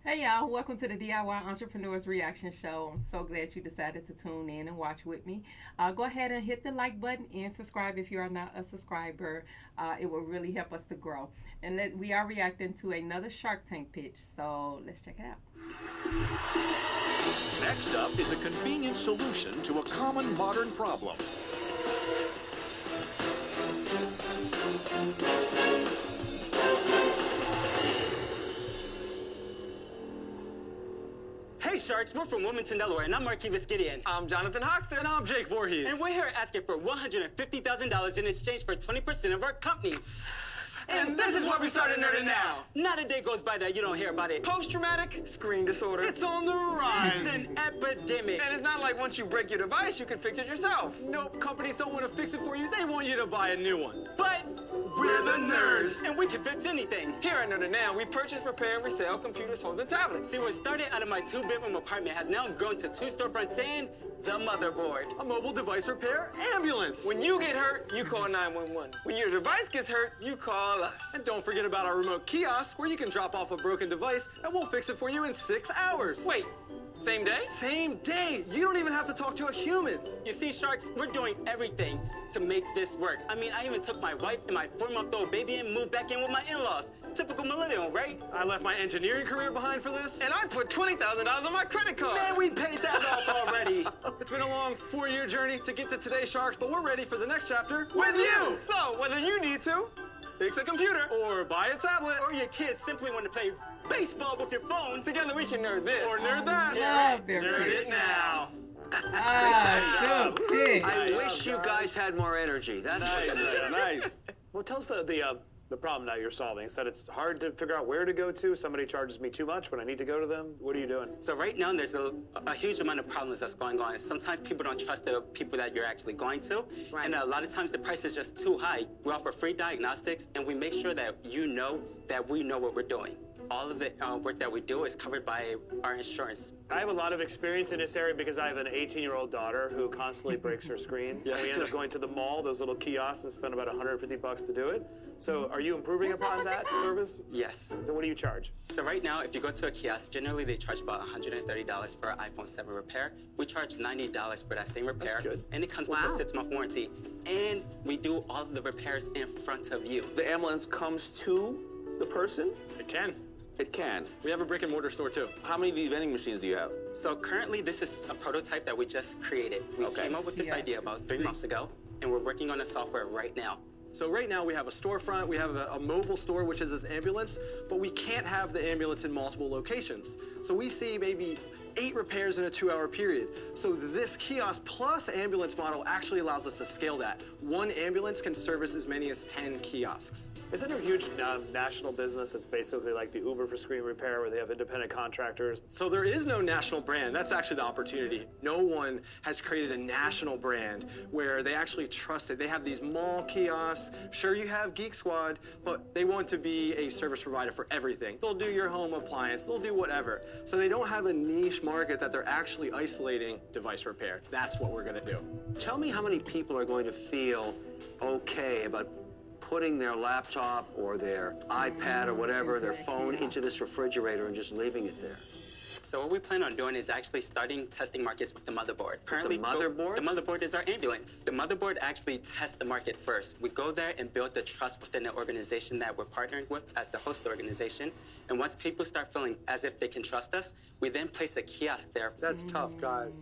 Hey y'all, welcome to the DIY Entrepreneurs Reaction Show. I'm so glad you decided to tune in and watch with me. Go ahead and hit the like button and subscribe if you are not a subscriber. It will really help us to grow. And we are reacting to another Shark Tank pitch, so let's check it out. Next up is a convenient solution to a common modern problem. Hey Sharks, we're from Wilmington, Delaware, and I'm Marquis Gideon. I'm Jonathan Hoxton. And I'm Jake Voorhees. And we're here asking for $150,000 in exchange for 20% of our company. And this is where we started NerdIt now. Not a day goes by that you don't hear about it. Post-traumatic screen disorder. It's on the rise. It's an epidemic. And it's not like once you break your device, you can fix it yourself. Nope, companies don't want to fix it for you. They want you to buy a new one. But we're the nerds. And we can fix anything. Here at NerdIt Now, we purchase, repair, and resell computers, phones, and tablets. See, what started out of my two-bedroom apartment has now grown to 2 storefronts and the motherboard. A mobile device repair ambulance. When you get hurt, you call 911. When your device gets hurt, you call us. And don't forget about our remote kiosk, where you can drop off a broken device and we'll fix it for you in 6 hours. Wait, same day? Same day. You don't even have to talk to a human. You see, Sharks, we're doing everything to make this work. I mean, I even took my wife and my 4-month-old baby and moved back in with my in-laws. Typical millennial, right? I left my engineering career behind for this. And I put $20,000 on my credit card. Man, we paid that off already. It's been a long 4-year journey to get to today, Sharks, but we're ready for the next chapter with you. So, whether you need to fix a computer or buy a tablet, or your kids simply want to play baseball with your phone, together we can nerd this or nerd that. Love their Nerd pitch. it now. Good pitch. I wish you guys had more energy. That's Nice. Well, tell us the problem that you're solving. It's that it's hard to figure out where to go to. Somebody charges me too much when I need to go to them. What are you doing? So right now, there's a huge amount of problems that's going on. Sometimes people don't trust the people that you're actually going to. Right. And a lot of times the price is just too high. We offer free diagnostics, and we make sure that you know that we know what we're doing. All of the work that we do is covered by our insurance. I have a lot of experience in this area because I have an 18-year-old daughter who constantly breaks her screen. Yeah. And we end up going to the mall, those little kiosks, and spend about $150 to do it. So are you improving upon that service? Yes. So what do you charge? So right now, if you go to a kiosk, generally they charge about $130 for an iPhone 7 repair. We charge $90 for that same repair. That's good. And it comes with a 6-month warranty. And we do all of the repairs in front of you. The ambulance comes to the person? It can. It can. We have a brick and mortar store too. How many of these vending machines do you have? So currently, this is a prototype that we just created. We came up with this idea about 3 months ago, and we're working on the software right now. So right now we have a storefront, we have a mobile store, which is this ambulance, but we can't have the ambulance in multiple locations. So we see maybe 8 repairs in a 2-hour period. So this kiosk plus ambulance model actually allows us to scale that. One ambulance can service as many as 10 kiosks. Isn't there a huge national business that's basically like the Uber for screen repair where they have independent contractors? So there is no national brand. That's actually the opportunity. No one has created a national brand where they actually trust it. They have these mall kiosks. Sure, you have Geek Squad, but they want to be a service provider for everything. They'll do your home appliance. They'll do whatever. So they don't have a niche market that they're actually isolating device repair. That's what we're going to do. Tell me how many people are going to feel okay about putting their laptop or their iPad or whatever, their phone into this refrigerator and just leaving it there. So what we plan on doing is actually starting testing markets with the motherboard. Currently, the motherboard? The motherboard is our ambulance. The motherboard actually tests the market first. We go there and build the trust within the organization that we're partnering with as the host organization. And once people start feeling as if they can trust us, we then place a kiosk there. That's tough, guys.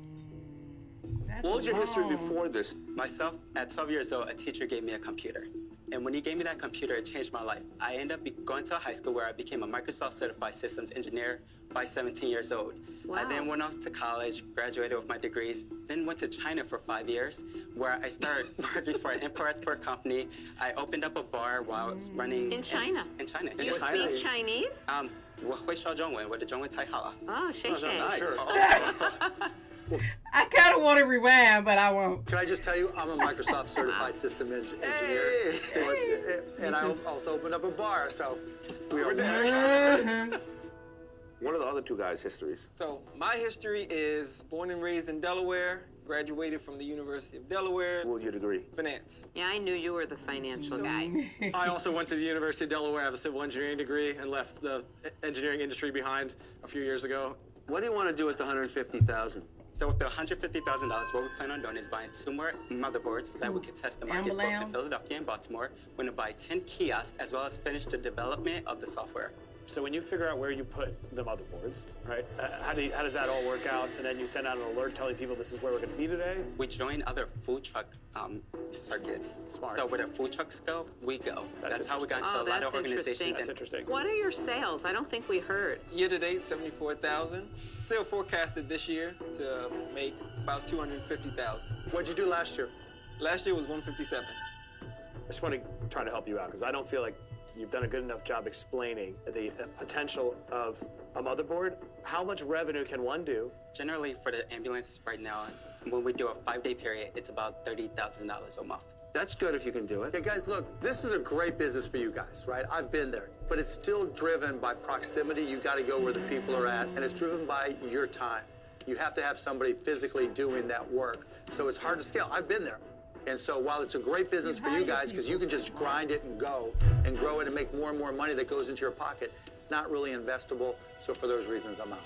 What was your history before this? Myself, at 12 years old, a teacher gave me a computer. And when he gave me that computer, it changed my life. I ended up going to a high school where I became a Microsoft Certified Systems Engineer by 17 years old. Wow. I then went off to college, graduated with my degrees, then went to China for 5 years, where I started working for an import-export company. I opened up a bar while I was running... In China? In China. You speak Chinese? 我会说中文，我的中文太好了。 Oh, 谢谢. I kind of want to rewind, but I won't. Can I just tell you, I'm a Microsoft Certified System Engineer, and I also opened up a bar, so we are there. What are the other two guys' histories? So my history is born and raised in Delaware, Graduated from the University of Delaware. What was your degree? Finance. Yeah, I knew you were the financial guy. I also went to the University of Delaware. I have a civil engineering degree and left the engineering industry behind a few years ago. What do you want to do with the $150,000? So with the $150,000, what we plan on doing is buying 2 more motherboards so that we can test the markets both in Philadelphia and Baltimore. We're going to buy 10 kiosks as well as finish the development of the software. So when you figure out where you put the motherboards, right? How does that all work out? And then you send out an alert telling people this is where we're going to be today. We join other food truck circuits. Smart. So where the food trucks go, we go. That's how we got into a lot of organizations. That's interesting. What are your sales? I don't think we heard. Year to date, 74,000. Sale forecasted this year to make about 250,000. What'd you do last year? Last year was 157. I just want to try to help you out because I don't feel like you've done a good enough job explaining the potential of a motherboard. How much revenue can one do? Generally, for the ambulance right now, when we do a 5-day period, it's about $30,000 a month. That's good if you can do it. Hey guys, look, this is a great business for you guys, right? I've been there, but it's still driven by proximity. You got to go where the people are at, and it's driven by your time. You have to have somebody physically doing that work. So it's hard to scale. I've been there. And so while it's a great business for you guys, because you can just grind it and go and grow it and make more and more money that goes into your pocket, it's not really investable. So for those reasons, I'm out.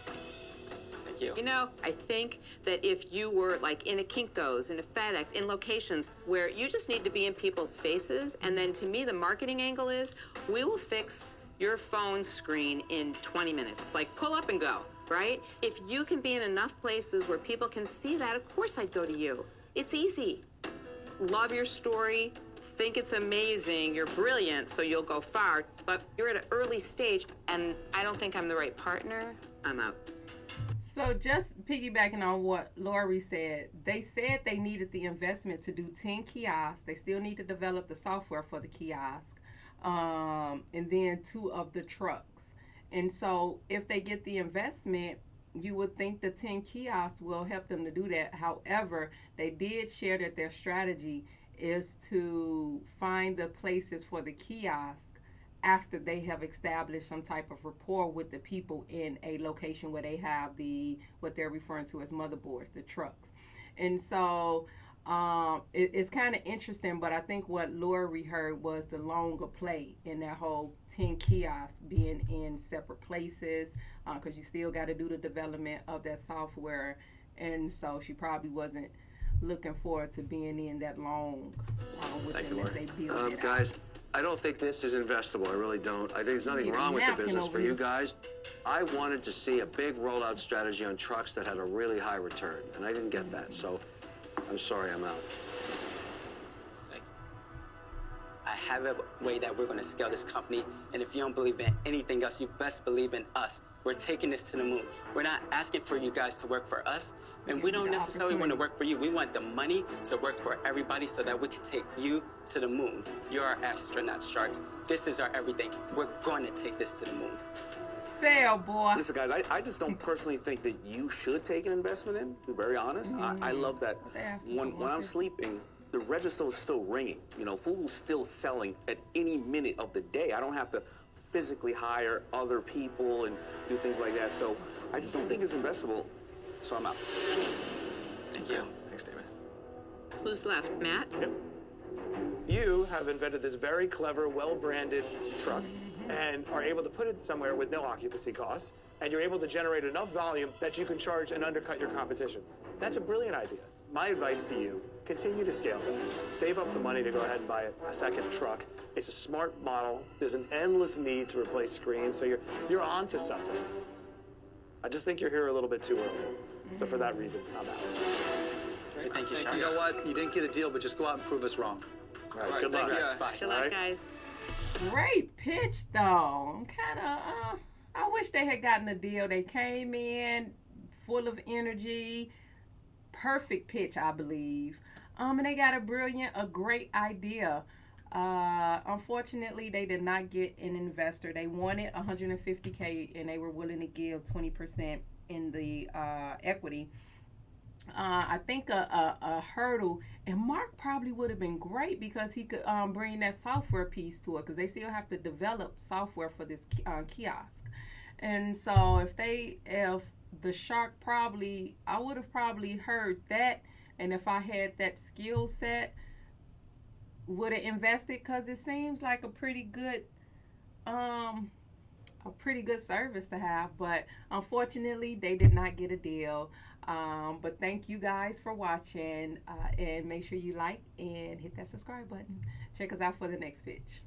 Thank you. You know, I think that if you were like in a Kinko's, in a FedEx, in locations where you just need to be in people's faces, and then to me, the marketing angle is, we will fix your phone screen in 20 minutes. It's like pull up and go, right? If you can be in enough places where people can see that, of course I'd go to you. It's easy. Love your story, think it's amazing, you're brilliant, so you'll go far, but you're at an early stage, and I don't think I'm the right partner. I'm out. So just piggybacking on what Lori said, they said they needed the investment to do 10 kiosks. They still need to develop the software for the kiosk, and then 2 of the trucks. And so if they get the investment, you would think the 10 kiosks will help them to do that. However, they did share that their strategy is to find the places for the kiosk after they have established some type of rapport with the people in a location where they have what they're referring to as motherboards, the trucks. And so it's kind of interesting, but I think what Lori heard was the longer play in that whole 10 kiosks being in separate places, because you still got to do the development of that software. And so she probably wasn't looking forward to being in that long with them as they build it guys, out. I don't think this is investable. I really don't. I think there's nothing wrong with the business for you guys. I wanted to see a big rollout strategy on trucks that had a really high return, and I didn't get that. So I'm sorry, I'm out. Thank you. I have a way that we're going to scale this company, and if you don't believe in anything else, you best believe in us. We're taking this to the moon. We're not asking for you guys to work for us, and we don't necessarily want to work for you. We want the money to work for everybody so that we can take you to the moon. You're our astronaut sharks. This is our everything. We're going to take this to the moon. Sail, boy. Listen, guys, I just don't personally think that you should take an investment in, to be very honest. I love that when I'm sleeping, the register is still ringing. You know, food is still selling at any minute of the day. I don't have to physically hire other people and do things like that. So I just don't think it's investable. So I'm out. Thank you. Thanks, David. Who's left? Matt? Yep. You have invented this very clever, well-branded truck and are able to put it somewhere with no occupancy costs, and you're able to generate enough volume that you can charge and undercut your competition. That's a brilliant idea. My advice to you, continue to scale them. Save up the money to go ahead and buy a second truck. It's a smart model. There's an endless need to replace screens, so you're onto something. I just think you're here a little bit too early. So for that reason, I'm out. So thank you, Sean. You know what? You didn't get a deal, but just go out and prove us wrong. All right, good luck. Bye. Good luck, guys. Great pitch, though. I'm kind of, I wish they had gotten a deal. They came in full of energy. Perfect pitch, I believe. And they got a great idea. Unfortunately, they did not get an investor. They wanted $150K, and they were willing to give 20% in the equity. I think a hurdle, and Mark probably would have been great because he could bring that software piece to it, because they still have to develop software for this kiosk. And so if the shark I would have probably heard that And if I had that skill set, would have invested, because it seems like a pretty good service to have. But unfortunately, they did not get a deal. But thank you guys for watching, and make sure you like and hit that subscribe button. Check us out for the next pitch.